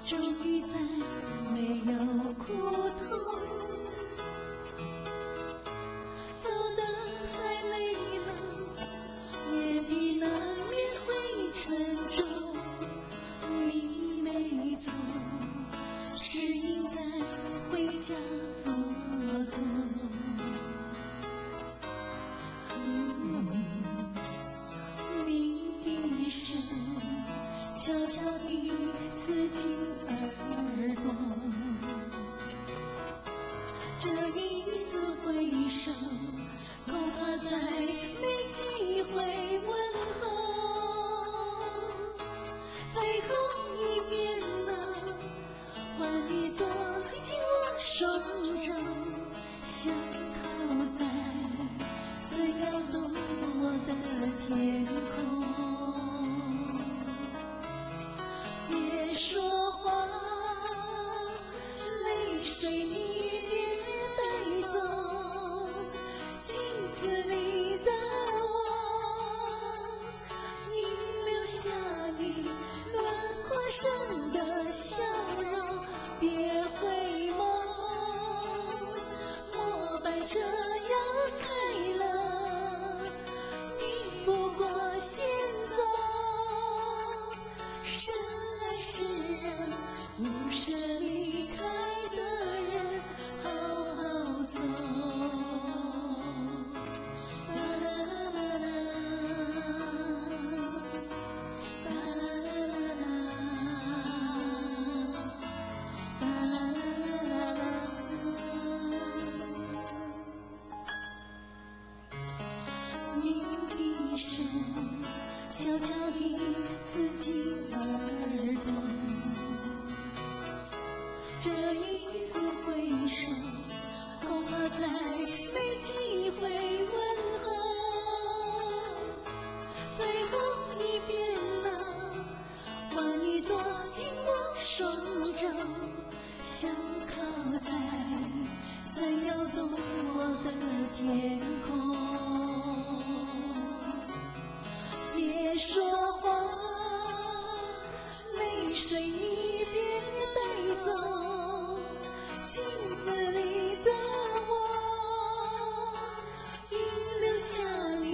终于再没有苦痛，走得太累了，眼皮难免会沉重。你没错，是应该回家坐坐。你的声悄悄地刺进耳朵，这一次回首，恐怕再没机会问候。最后一遍了，换你多紧紧我手肘，想靠在最摇动我的天空。别说话，泪水你别带走，镜子里的我，你留下你轮廓上的笑容，别回眸。末班车要开了，你不过先走。生来是人，不舍离开的人，好好走。啦啦啦啦啦，啦啦啦啦啦，啦啦啦啦啦。你的声悄悄地刺进耳朵，这一次回首，恐怕再没机会问候。最后一遍了，换你躲进我手肘，想靠在最摇动我的天空。别说话，泪水你别带走，镜子里的我，应留下你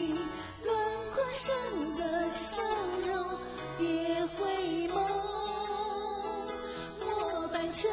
轮廓上的笑容，别回眸。末班车